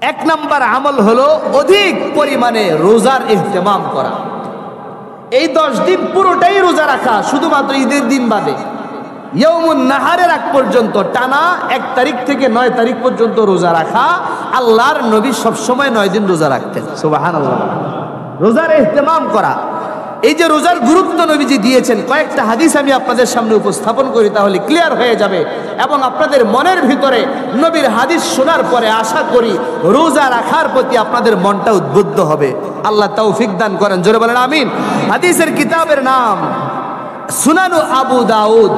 এক নাম্বার আমল হলো অধিক পরিমাণে রোজার ইহতেমাম করা। এই 10 দিন পুরোটাই রোজা রাখা, শুধুমাত্র ঈদের দিন বাদে ইয়াউমুন নাহারের আগ পর্যন্ত টানা 1 তারিখ থেকে 9 তারিখ পর্যন্ত রোজা রাখা। আল্লাহর নবী সবসময় 9 দিন রোজা রাখতেন। সুবহানাল্লাহ। রোজার ইহতেমাম করা, এই যে রোজার গুরুত্ব নবীজি দিয়েছেন, কয়েকটা হাদিস আমি আপনাদের সামনে উপস্থাপন করি, তাহলে ক্লিয়ার হয়ে যাবে এবং আপনাদের মনের ভিতরে নবীর হাদিস শোনার পরে আশা করি রোজা রাখার প্রতি আপনাদের মনটা উদ্বুদ্ধ হবে। আল্লাহ তৌফিক দান করেন, জোরে বলেন আমিন। হাদিসের কিতাবের নাম সুনানু আবু দাউদ।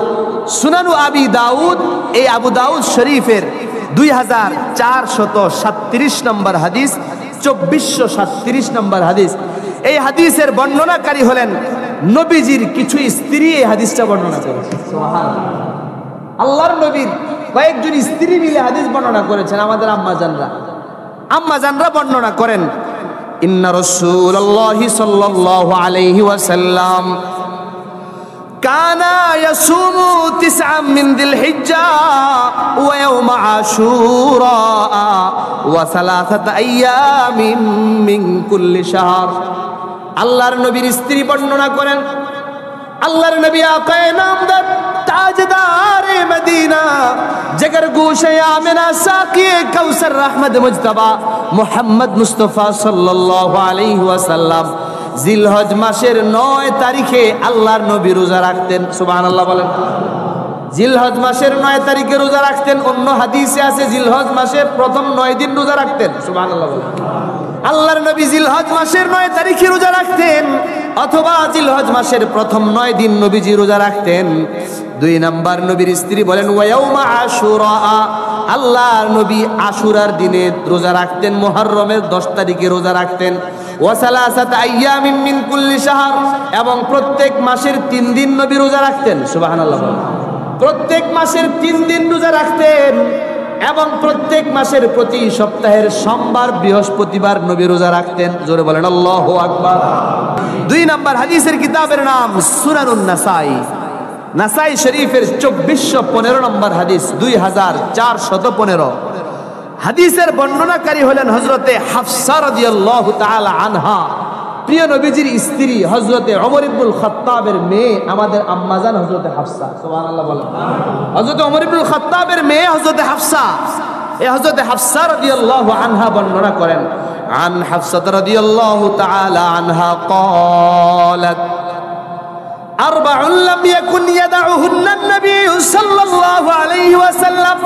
সুনানু আবি দাউদ, এই আবু দাউদ শরীফের 2437 নম্বর হাদিস, 2437 নম্বর হাদিস। এই হাদিসের বর্ণনাকারী হলেন নবীজির কিছু স্ত্রী। এই হাদিসটা বর্ণনা করেছেন। সুবহানাল্লাহ। আল্লাহর নবীর কয়েকজন স্ত্রী মিলে হাদিস বর্ণনা করেছেন। আমাদের আম্মা জানরা বর্ণনা করেন, ইন্না রাসূলুল্লাহি সাল্লাল্লাহু আলাইহি ওয়াসাল্লাম কানা ইয়াসুমু 9 মিন যিলহিজ্জা ওয়া ইয়াউম আশুরা ওয়া 3 আইয়ামিন মিন কুল্লি শাহর। আল্লাহর নবীর স্ত্রী বর্ণনা করেন, আল্লাহর নবী আকায়ে নামদার তাজদারে মদিনা জিগর গোশে আমিনা সাকিয়ে কাউসার রহমত মুজতবা মুহাম্মদ মুস্তাফা সাল্লাল্লাহু আলাইহি ওয়াসাল্লাম জিলহজ মাসের 9 তারিখে আল্লাহর নবী রোজা রাখতেন। সুবহানাল্লাহ বলেন। জিলহজ মাসের 9 তারিখে রোজা রাখতেন। অন্য হাদিসে আছে জিলহজ মাসের প্রথম 9 দিন রোজা রাখতেন। সুবহানাল্লাহ বলেন। আল্লাহর নবী জিলহজ মাসের 9 তারিখে রোজা রাখতেন, অথবা জিলহজ মাসের প্রথম 9 দিন নবীজি রোজা রাখতেন। 2 নাম্বার নবীর স্ত্রী বলেন ওয়া ইয়াউম আশুরা, আল্লাহর নবী আশুরার দিনে রোজা রাখতেন, মুহররমের 10 তারিখে রোজা রাখতেন। ওয়া 3 আইয়ামিন মিন কুল্লি শাহর, এবং প্রত্যেক মাসের 3 দিন নবী রোজা রাখতেন। সুবহানাল্লাহ। প্রত্যেক মাসের 3 দিন রোজা রাখতেন এবং প্রত্যেক মাসের প্রতি সপ্তাহের সোমবার বৃহস্পতিবার নবী রোজা রাখতেন। জোরে বলেন আল্লাহু আকবার। 2 নাম্বার হাদিসের কিতাবের নাম সুনানুন নাসাই। নাসাই শরীফের 2415 নম্বর হাদিস, 2415। হাদিসের বর্ণনাকারী হলেন হযরতে হাফসা রাদিয়াল্লাহু তাআলা আনহা, প্রিয় নবীজির স্ত্রী হযরতে ওমর ইবনুল খাত্তাবের মেয়ে, আমাদের আম্মাজান হযরতে হাফসা। সুবহানাল্লাহ বলেন। হযরতে ওমর ইবনুল খাত্তাবের মেয়ে হযরতে হাফসা। এই হযরতে হাফসা রাদিয়াল্লাহু আনহা বর্ণনা করেন, আন হাফসা রাদিয়াল্লাহু তাআলা আনহা ক্বালাত আরবাউন লাম ইয়াকুন ইয়াদাউহুন্না নবী সাল্লাল্লাহু আলাইহি ওয়াসাল্লাম।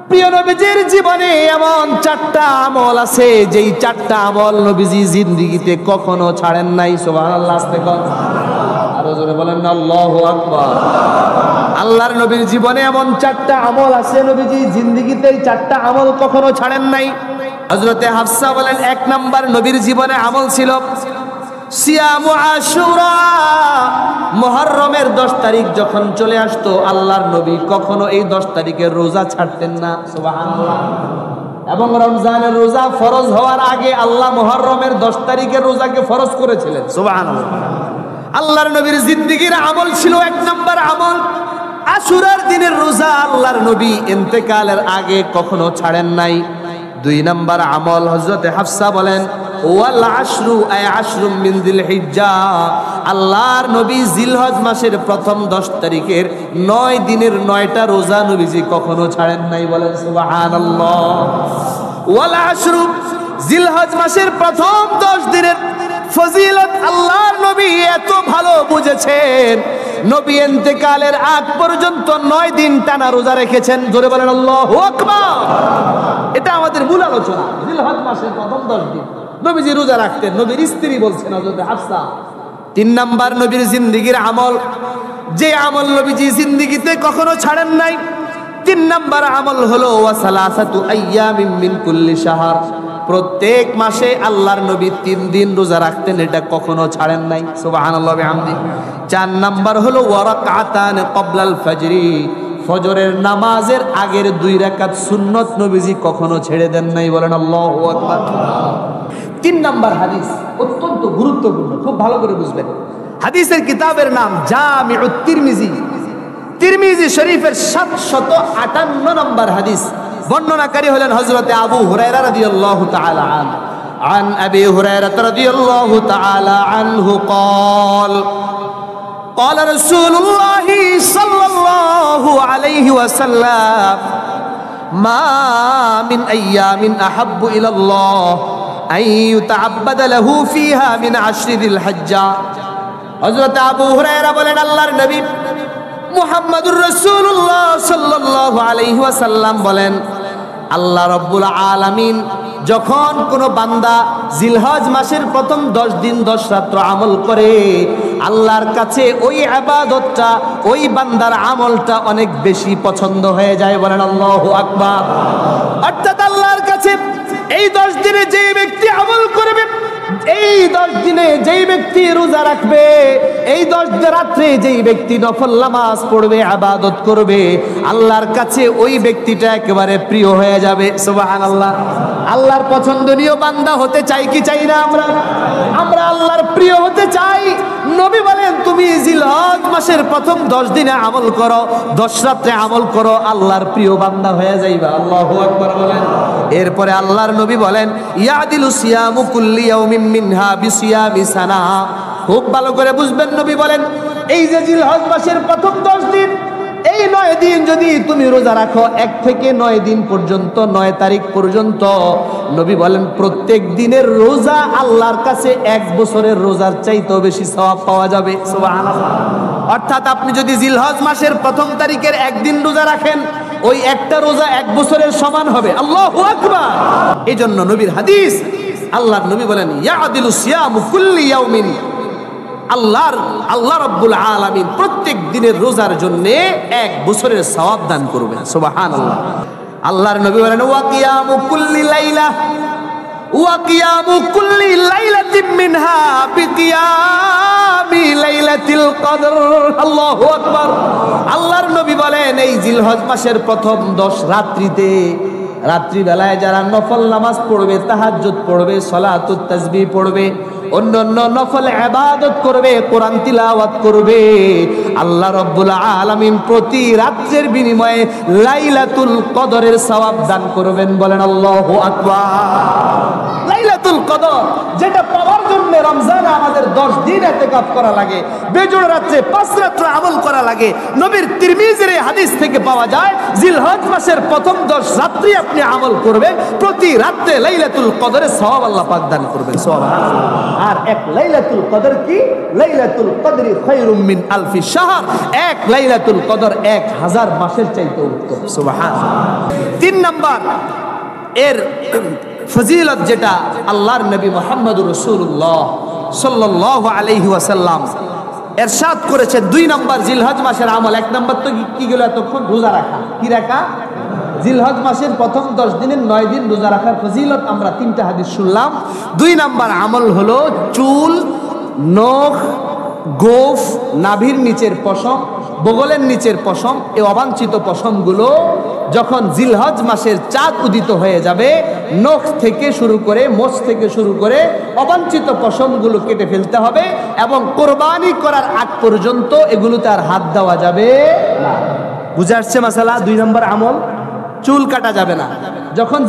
প্রিয় নবীজির জীবনে এমন 4টা আমল আছে, যেই 4টা আমল নবীজি জিন্দেগিতে কখনো ছাড়েন নাই। সুবহানাল্লাহ। আস্তে কর, আরো জোরে বলেন না আল্লাহু আকবার। আল্লাহর নবীর জীবনে এমন 4টা আমল আছে, নবীজি জিন্দেগিতে এই 4টা আমল কখনো ছাড়েন নাই। হযরতে হাফসা বলেন, 1 নাম্বার নবীর জীবনে আমল ছিল সিয়ামু আশুরা। মুহররমের 10 তারিখ যখন চলে আসতো, আল্লাহর নবী কখনো এই 10 তারিখের রোজা ছাড়তেন না। সুবহানাল্লাহ। এবং রমজানের রোজা ফরজ হওয়ার আগে আল্লাহ মুহররমের 10 তারিখের রোজাকে ফরজ করেছিলেন। সুবহানাল্লাহ। আল্লাহর নবীর জিন্দেগির আমল ছিল 1 নাম্বার আমল আশুরার দিনের রোজা। আল্লাহর নবী ইন্তেকালের আগে কখনো ছাড়েন নাই। 2 নাম্বার আমল হযরতে হাফসা বলেন ওয়াল আশরু আই আশরুম মিন যিলহিজ্জা। আল্লাহর নবী জিলহজ মাসের প্রথম 10 তারিখের 9 দিনের 9টা রোজা নবীজি কখনো ছাড়েন নাই। বলেন সুবহানাল্লাহ। ওয়াল আশরু, জিলহজ মাসের প্রথম 10 দিনের ফজিলত আল্লাহর নবী এত ভালো বুঝেছেন, নবী ইন্তেকালের আগ পর্যন্ত 9 দিন টানা রোজা রেখেছেন। জোরে বলেন আল্লাহু আকবার। এটা আমাদের মূল আলোচনা। জিলহজ মাসের প্রথম 10 দিন নবীজি রোজা রাখতেন। নবীর স্ত্রী বলছেন হযরত হাফসা। 3 নাম্বার নবীর জিন্দেগির আমল, যে আমল নবীজি জিন্দেগিতে কখনো ছাড়েন নাই, 3 নাম্বার আমল হলো ওয়া 3 আইয়ামিন মিন কুল্লি শাহর। প্রত্যেক মাসে আল্লাহর নবী 3 দিন রোজা রাখতেন, এটা কখনো ছাড়েন নাই। সুবহানাল্লাহ বিহামদি। 4 নাম্বার হলো ওয়া রাকআতান ক্বাবলাল ফজরি। ফজরের নামাজের আগের 2 রাকাত সুন্নত নবীজি কখনো ছেড়ে দেন নাই। বলেন আল্লাহু আকবার। 3 নাম্বার হাদিস অত্যন্ত গুরুত্বপূর্ণ, খুব ভালো করে বুঝবেন। হাদিসের কিতাবের নাম জামিউত তিরমিজি। তিরমিজি শরীফের 758 নম্বর হাদিস, বর্ণনাকারী হলেন হযরত আবু হুরায়রা রাদিয়াল্লাহু তাআলা আনহু। عن أبي هريرة رضي الله تعالى عنه قال قال رسول الله صلى الله عليه وسلم ما من أيام أحب إلى الله أن يتعبد له فيها من عشر ذي الحجة হযরত আবু হুরায়রা বলেন আল্লাহর নবী মুহাম্মদুর রাসূলুল্লাহ সাল্লাল্লাহু আলাইহি ওয়াসাল্লাম বলেন আল্লাহ রাব্বুল আলামিন যখন কোনো বান্দা জিলহজ মাসের প্রথম 10 দিন 10 রাত আমল করে আল্লাহর কাছে ওই ইবাদতটা ওই বান্দার আমলটা অনেক বেশি পছন্দ হয়ে যায় বলেন আল্লাহু আকবার। অর্থাৎ আল্লাহর কাছে এই 10 দিনে যে ব্যক্তি আমল করবে, এই 10 দিনে যেই ব্যক্তি রোজা রাখবে, এই 10 রাত্রে যেই ব্যক্তি নফল নামাজ পড়বে ইবাদত করবে আল্লাহর কাছে ওই ব্যক্তিটা একেবারে প্রিয় হয়ে যাবে। সুবহানাল্লাহ। আল্লাহর পছন্দনীয় বান্দা হতে চাই কি চাই না? আমরা আল্লাহর প্রিয় হতে চাই। নবী বলেন তুমি জিলহজ মাসের প্রথম 10 দিনে আমল করো, 10 রাত্রে আমল করো, আল্লাহর প্রিয় বান্দা হয়ে যাইবা। আল্লাহু আকবার বলেন। এরপরে আল্লাহর নবী বলেন ইয়াদিলু সিয়ামু কুল্লি ইয়াউমিন মিনহা বিসিয়ামি সানা। খুব ভালো করে বুঝবেন, নবী বলেন এই যে জিলহজ মাসের প্রথম 10 দিন, এই 9 দিন যদি তুমি রোজা রাখো 1 থেকে 9 দিন পর্যন্ত, 9 তারিখ পর্যন্ত, নবী বলেন প্রত্যেক দিনের রোজা আল্লাহর কাছে 1 বছরের রোজার চাইতেও বেশি সওয়াব পাওয়া যাবে। সুবহানাল্লাহ। অর্থাৎ আপনি যদি জিলহজ মাসের প্রথম তারিখের একদিন রোজা রাখেন ওই একটা রোজা 1 বছরের সমান হবে। আল্লাহু আকবার। এইজন্য নবীর হাদিস, আল্লাহর নবী বলেন ইয়াদিলু সিয়ামু কুল্লি ইয়াউমিন, আল্লাহ রাব্বুল আলামিন প্রত্যেক দিনের রোজার জন্য 1 বছরের সওয়াব দান করবেন। সুবহানাল্লাহ। আল্লাহর নবী বলেন ওয়া কিয়ামু কুল্লি লাইলা ওয়া কিয়ামু কুল্লি লাইলাতিন মিনহা বিকিয়ামি লাইলাতিল কদর। আল্লাহু আকবার। আল্লাহর নবী বলেন এই জিলহজ মাসের প্রথম 10 রাত্রিতে, রাত্রিবেলায় যারা নফল নামাজ পড়বে, তাহাজ্জুদ পড়বে, সালাতুত তাসবিহ পড়বে, অন্যান্য নফল ইবাদত করবে, কোরআন তিলাওয়াত করবে, আল্লাহ রাব্বুল আলামিন প্রতি রাত্রের বিনিময়ে লাইলাতুল কদরের সওয়াব দান করবেন। বলেন আল্লাহু আকবার। লাইলাতুল কদর যেটা পাওয়ার জন্য রমজানে আমাদের 10 দিন ইতিকাফ করা লাগে, বেজোড় রাত্রে 5 রাত্র আমল করা লাগে। নবীর তিরমিজির হাদিস থেকে পাওয়া যায় জিলহজ মাসের প্রথম 10 রাত্রি আপনি আমল করবেন, প্রতি রাতে লাইলাতুল কদরের সওয়াব আল্লাহ পাক দান করবেন। সুবহানাল্লাহ। আর এক লাইলাতুল কদর কি? লাইলাতুল কদরি খায়রুম মিন আলফি শাহর। এক লাইলাতুল কদর 1000 মাসের চাইতে উত্তম। সুবহানাল্লাহ। 3 নাম্বার এর ফজিলত যেটা আল্লাহর নবী মুহাম্মদুর রাসূলুল্লাহ সাল্লাল্লাহু আলাইহি ওয়াসাল্লাম ইরশাদ করেছেন 2 নাম্বার জিলহজ মাসের আমল। 1 নাম্বার তো কি গেল এতক্ষণ? রোজা রাখা। কি রাখা? জিলহজ মাসের প্রথম 10 দিনের 9 দিন রোজা রাখার ফজিলত আমরা 3টা হাদিস শুনলাম। 2 নাম্বার আমল হলো চুল, নখ, গোফ, নাভির নিচের পশম, বগলের নিচের পশম, এই অবাঞ্ছিত পশমগুলো যখন জিলহজ মাসের চাঁদ উদিত হয়ে যাবে নখ থেকে শুরু করে, মোচ থেকে শুরু করে অবাঞ্ছিত পশমগুলো কেটে ফেলতে হবে এবং কোরবানি করার আগ পর্যন্ত এগুলোতে আর হাত দেওয়া যাবে না। বুঝে আসছে মাসালা? 2 নম্বর আমল, চুল কাটা যাবে না যখন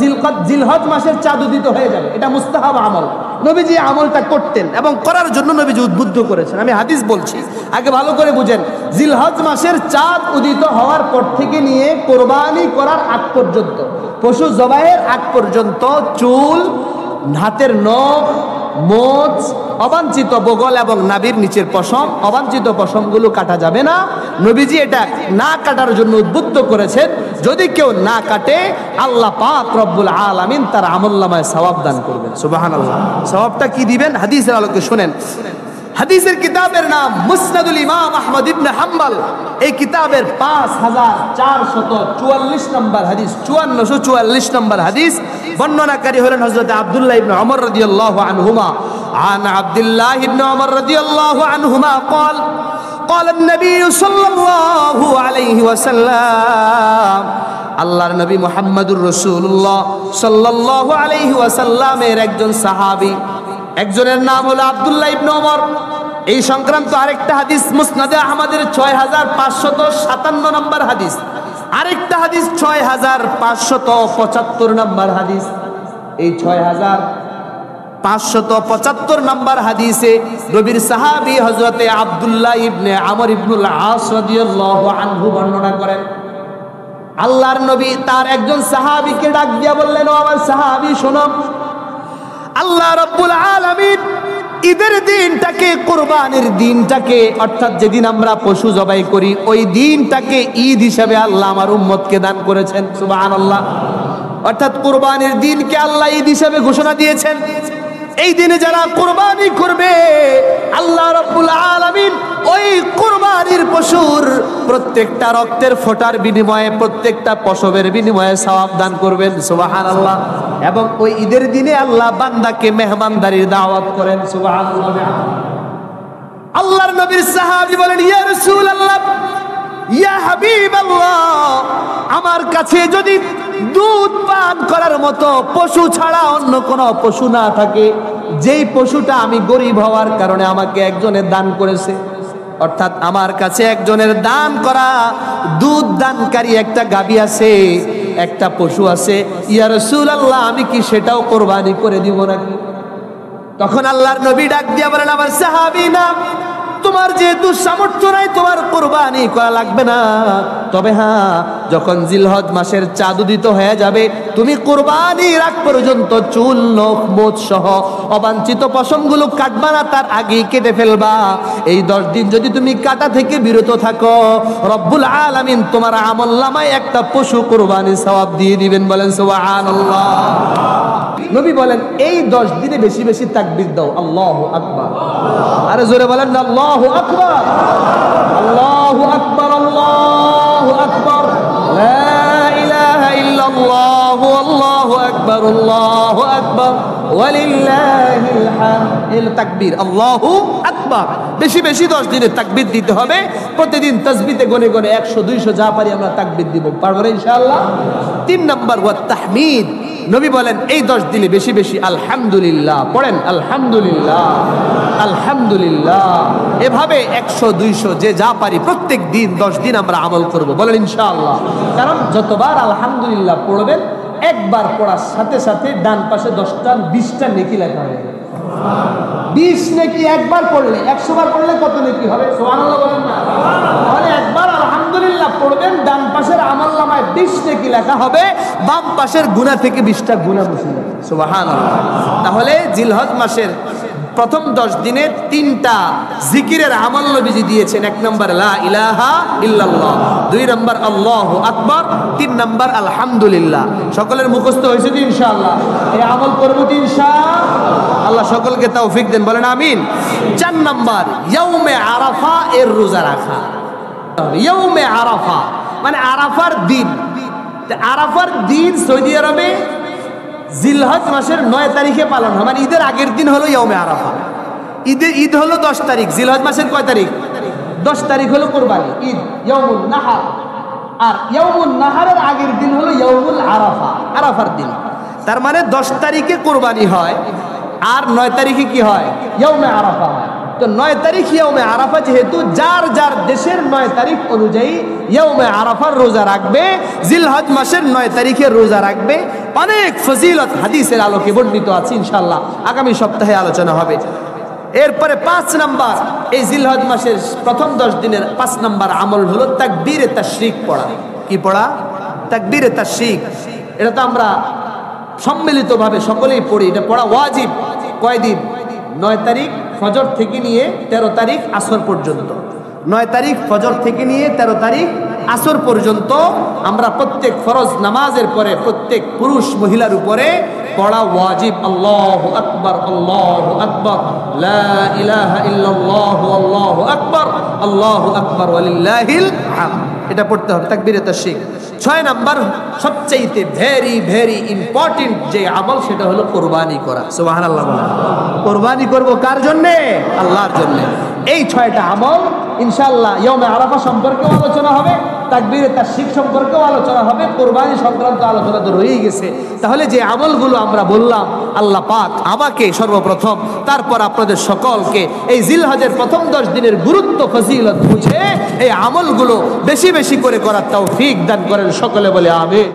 জিলহজ মাসের চাঁদ উদিত হয়ে যাবে। এটা মুস্তাহাব আমল। নবীজি আমলটা করতেন এবং করার জন্য নবীজি উদ্বুদ্ধ করেছেন। আমি হাদিস বলছি, আগে ভালো করে বুঝেন। জিলহজ মাসের চাঁদ উদিত হওয়ার পর থেকে নিয়ে কোরবানি করার আগ পর্যন্ত, পশু জবাইয়ের আগ পর্যন্ত চুল, হাতের নখ, মোচ, অবাঞ্ছিত বগল এবং নাভির নিচের পশম, অবাঞ্ছিত পশমগুলো কাটা যাবে না। নবীজি এটা না কাটার জন্য উদ্বুদ্ধ করেছেন। যদি কেউ না কাটে আল্লাহ পাক রব্বুল আলামিন তার আমলনামায় সওয়াব দান করবেন। সুবহানাল্লাহ। সওয়াবটা কি দিবেন? হাদিসের আলোকে শুনেন। হাদিসের কিতাবের নাম মুসনাদুল ইমাম আহমদ ইবনে হাম্বল। এই কিতাবের 5444 নম্বর হাদিস, 5444 নম্বর হাদিস। বর্ণনাকারী হলেন হযরত আব্দুল্লাহ ইবনে ওমর রাদিয়াল্লাহু আনহুমা। عن عبد الله بن عمر رضي الله عنهما قال قال النبي صلى الله عليه وسلم আল্লাহর নবী মুহাম্মদুর রাসূলুল্লাহ সাল্লাল্লাহু আলাইহি ওয়াসাল্লামের একজন সাহাবী, একজনের নাম হলো আব্দুল্লাহ ইবনে ওমর। এই সংক্রান্ত আরেকটা হাদিস মুসনাদে আহমদের 6557 নম্বর হাদিস। আরেকটা হাদিস 6575 নম্বর হাদিস। এই 6575 নম্বর হাদিসে নবীর সাহাবী হযরতে আব্দুল্লাহ ইবনে আমর ইবনুল আস রাদিয়াল্লাহু আনহু বর্ণনা করেন, আল্লাহর নবী তার একজন সাহাবীকে ডাক দিয়া বললেন, ও আমার সাহাবী শোনো, আল্লাহ রাব্বুল আলামিন ঈদের দিনটাকে, কুরবানির দিনটাকে, অর্থাৎ যেদিন আমরা পশু জবাই করি ওই দিনটাকে ঈদ হিসেবে আল্লাহ আমার উম্মতকে দান করেছেন। সুবহানাল্লাহ। অর্থাৎ কুরবানির দিনকে আল্লাহ ঈদ হিসেবে ঘোষণা দিয়েছেন। এই দিনে যারা কুরবানি করবে আল্লাহ রাব্বুল আলামিন ওই কুরবানির পশুর প্রত্যেকটা রক্তের ফোঁটার বিনিময়ে, প্রত্যেকটা পশমের বিনিময়ে সওয়াব দান করবেন। সুবহানাল্লাহ। এবং ওই ঈদের দিনে আল্লাহ বান্দাকে মেহমানদারির দাওয়াত করেন। সুবহানাল্লাহ। আল্লাহর নবীর সাহাবী বলেন, ইয়া রাসূলুল্লাহ, ইয়া হাবিবাল্লাহ, আমার কাছে যদি দুধ পান করার মতো পশু ছাড়া অন্য কোনো পশু না থাকে, যেই পশুটা আমি গরিব হওয়ার কারণে আমাকে একজনের দান করেছে, অর্থাৎ আমার কাছে একজনের দান করা দুধ দানকারী একটা গাভী আছে, একটা পশু আছে, ইয়া রাসূলুল্লাহ, আমি কি সেটাও কোরবানি করে দিব নাকি? তখন আল্লাহর নবী ডাক দিয়া বলেন, আমার সাহাবী না, তোমার যেহেতু সামর্থ্য নাই তোমার কোরবানি করা লাগবে না, তবে হ্যাঁ, যখন জিলহজ মাসের চাঁদ উদিত হয়ে যাবে তুমি কোরবানির আগ পর্যন্ত চুল, নখ, মোচ সহ অবাঞ্ছিত পশমগুলো কাটবা না, তার আগেই কেটে ফেলবা। এই 10 দিন যদি তুমি কাটা থেকে বিরত থাকো, রব্বুল আলামিন তোমার আমলনামায় একটা পশু কোরবানির সওয়াব দিয়ে দিবেন। বলেন সুবহানাল্লাহ। নবী বলেন, এই 10 দিনে বেশি বেশি তাকবীর দাও, আল্লাহু আকবার। আরে জোরে বলেন না, আল্লাহু আকবার, আল্লাহু আকবার, আল্লাহু আকবার, লা ইলাহা ইল্লাল্লাহ, আল্লাহু আকবার, আল্লাহু আকবার, ওয়ালিল্লাহিল হামদ। এই তাকবীর, আল্লাহু আকবার। বেশি বেশি 10 দিনে তাকবীর দিতে হবে। প্রতিদিন তাসবিতে গনে গনে 100 200 যা পারি আমরা তাকবীর দিব, পারবো না ইনশাআল্লাহ। 3 নাম্বার ওয়াত তাহমিদ। নবী বলেন, এই 10 দিনে বেশি বেশি আলহামদুলিল্লাহ পড়েন, আলহামদুলিল্লাহ, আলহামদুলিল্লাহ। এভাবে 100 200 যে যা পারি প্রত্যেক দিন 10 দিন আমরা আমল করব, বলেন ইনশাআল্লাহ। কারণ যতবার আলহামদুলিল্লাহ পড়বেন, একবার পড়ার সাথে সাথে ডান পাশে 10টা 20টা নেকি লেখা হয়ে যাবে। 20 নেকি একবার পড়লে, 100 বার পড়লে কত নেকি হবে? সুবহানাল্লাহ বলেন না। তাহলে একবার আলহামদুলিল্লাহ পড়বেন, ডান পাশের আমলনামায় 20 নেকি লেখা হবে, বাম পাশের গুনাহ থেকে 20টা গুনাহ মুছে যাবে। সুবহানাল্লাহ। তাহলে জিলহজ মাসের প্রথম 10 দিনে 3টা জিকিরের আমল নবীজি দিয়েছেন। 1 নম্বর লা ইলাহা ইল্লাল্লাহ, 2 নম্বর আল্লাহু আকবার, 3 নম্বর আলহামদুলিল্লাহ। সকলের মুখস্থ হয়েছে তো ইনশাআল্লাহ? এই আমল করব তো ইনশাআল্লাহ। আল্লাহ সকলকে তৌফিক দেন, বলেন আমিন। 4 নম্বর ইয়াউমে আরাফা এর রোজা রাখা। ইয়াউমে আরাফা মানে আরাফার দিন। আরাফার দিন সৌদি আরবে জিলহজ মাসের 9 তারিখে পালন হয়, মানে ঈদের আগের দিন হলো ইয়াউমে আরাফা। ঈদ হলো 10 তারিখ, জিলহজ মাসের কয় তারিখ? 10 তারিখ হলো কুরবানি ঈদ, ইয়াউমুন নাহার। আর ইয়াউমুন নাহারের আগের দিন হলো ইয়াউমুল আরাফা, আরাফার দিন। তার মানে 10 তারিখে কুরবানি হয়, আর 9 তারিখে কি হয়? ইয়াউমে আরাফা হয়। তো 9 তারিখ ইয়াউমে আরাফা, যেহেতু যার যার দেশের 9 তারিখ অনুযায়ী ইয়াউমে আরাফার রোজা রাখবে, জিলহজ মাসের 9 তারিখের রোজা রাখবে। অনেক ফজিলত হাদিসের আলোকে বর্ণিত আছে, ইনশাআল্লাহ আগামী সপ্তাহে আলোচনা হবে। এরপরে 5 নাম্বার, এই জিলহজ মাসের প্রথম 10 দিনের 5 নাম্বার আমল হলো তাকবীরে তাশরিক পড়া। কি পড়া? তাকবীরে তাশরিক। এটা তো আমরা সম্মিলিতভাবে সকলেই পড়ি, এটা পড়া ওয়াজিব। কয়দিন? 9 তারিখ ফজর থেকে নিয়ে 13 তারিখ আসর পর্যন্ত। 9 তারিখ ফজর থেকে নিয়ে 13 তারিখ আসর পর্যন্ত আমরা প্রত্যেক ফরজ নামাজের পরে প্রত্যেক পুরুষ মহিলার উপরে পড়া ওয়াজিব। আল্লাহু আকবার, আল্লাহু আকবার, লা ইলাহা ইল্লাল্লাহ, আল্লাহু আকবার, আল্লাহু আকবার, ওয়ালিল্লাহিল হামদ। এটা পড়তে হবে, তাকবীরে তাশরিক। 6 নাম্বার সবচেয়ে ভেরি ভেরি ইম্পর্টেন্ট যে আমল, সেটা হলো কোরবানি করা। সুবহানাল্লাহ বলেন। কোরবানি করব কার জন্য? আল্লাহর জন্য। এই 6টা আমল ইনশাআল্লাহ ইয়াউমে আরাফা সম্পর্কে আলোচনা হবে। তাকবীরে তাশরিক সম্পর্কেও আলোচনা হবে, কোরবানি সংক্রান্ত আলোচনা তো রয়েই গেছে। তাহলে যে আমলগুলো আমরা বললাম, আল্লাহ পাক আমাকে সর্বপ্রথম, তারপর আপনাদের সকলকে এই জিলহজের প্রথম 10 দিনের গুরুত্ব ফজিলত বুঝে এই আমলগুলো বেশি বেশি করে করার তৌফিক দান করেন। সকলে বলে আমিন।